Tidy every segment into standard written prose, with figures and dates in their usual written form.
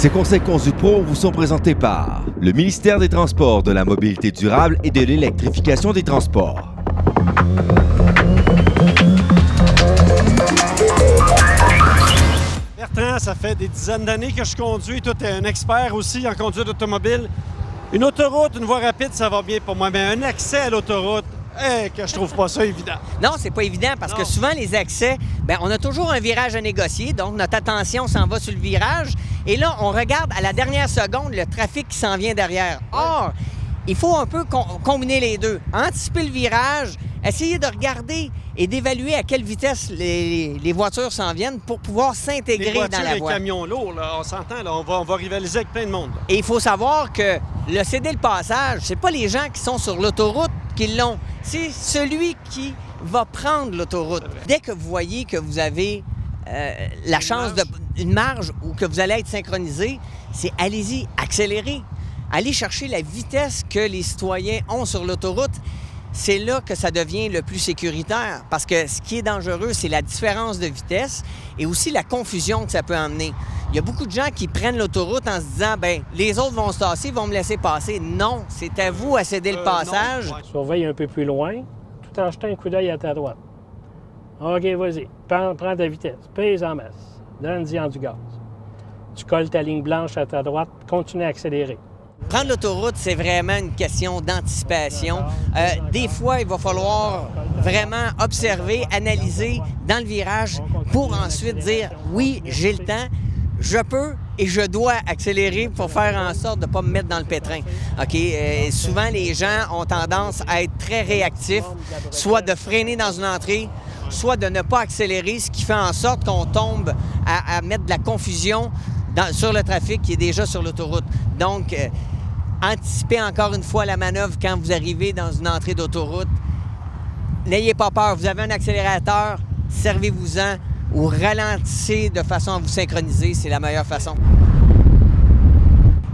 Ces conseils Conduite Pro vous sont présentés par le ministère des Transports, de la Mobilité durable et de l'électrification des transports. Bertrand, ça fait des dizaines d'années que je conduis. Toi, tu es un expert aussi en conduite automobile. Une autoroute, une voie rapide, ça va bien pour moi, mais un accès à l'autoroute, que je trouve pas ça évident. Non, c'est pas évident parce que souvent, les accès, on a toujours un virage à négocier, donc notre attention s'en va sur le virage. Et là, on regarde à la dernière seconde le trafic qui s'en vient derrière. Or, il faut un peu combiner les deux. Anticiper le virage, essayer de regarder et d'évaluer à quelle vitesse les voitures s'en viennent pour pouvoir s'intégrer dans la voie. Les voitures et camions lourds, là, on s'entend, là, on va rivaliser avec plein de monde. Là. Et il faut savoir que le céder le passage, c'est pas les gens qui sont sur l'autoroute qui l'ont, c'est celui qui va prendre l'autoroute. Dès que vous voyez que vous avez la chance d'une marge ou que vous allez être synchronisé, c'est allez-y, accélérez. Allez chercher la vitesse que les citoyens ont sur l'autoroute. C'est là que ça devient le plus sécuritaire parce que ce qui est dangereux, c'est la différence de vitesse et aussi la confusion que ça peut emmener. Il y a beaucoup de gens qui prennent l'autoroute en se disant, les autres vont se tasser, vont me laisser passer. Non, c'est à vous à céder le passage. Non. Surveille un peu plus loin, tout en jetant un coup d'œil à ta droite. OK, vas-y, prends ta vitesse, pèse en masse, donne-y en du gaz. Tu colles ta ligne blanche à ta droite, continue à accélérer. Prendre l'autoroute, c'est vraiment une question d'anticipation. Des fois, il va falloir vraiment observer, analyser dans le virage pour ensuite dire « Oui, j'ai le temps, je peux et je dois accélérer pour faire en sorte de ne pas me mettre dans le pétrin. » OK? Souvent, les gens ont tendance à être très réactifs, soit de freiner dans une entrée, soit de ne pas accélérer, ce qui fait en sorte qu'on tombe à mettre de la confusion sur le trafic qui est déjà sur l'autoroute. Donc, anticipez encore une fois la manœuvre quand vous arrivez dans une entrée d'autoroute. N'ayez pas peur, vous avez un accélérateur, servez-vous-en ou ralentissez de façon à vous synchroniser, c'est la meilleure façon.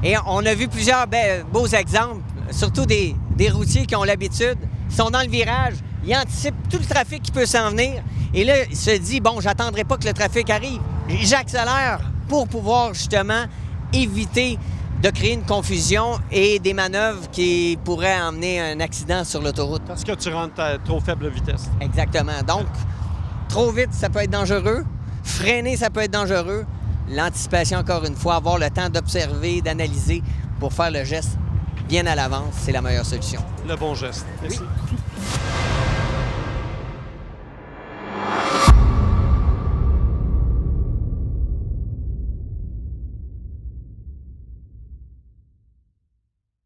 Et on a vu plusieurs beaux exemples, surtout des routiers qui ont l'habitude, ils sont dans le virage, ils anticipent tout le trafic qui peut s'en venir et là, ils se disent, bon, j'attendrai pas que le trafic arrive, j'accélère pour pouvoir justement éviter de créer une confusion et des manœuvres qui pourraient emmener un accident sur l'autoroute. Parce que tu rentres à trop faible vitesse. Exactement. Donc, trop vite, ça peut être dangereux. Freiner, ça peut être dangereux. L'anticipation, encore une fois, avoir le temps d'observer, d'analyser pour faire le geste bien à l'avance, c'est la meilleure solution. Le bon geste. Merci. Oui.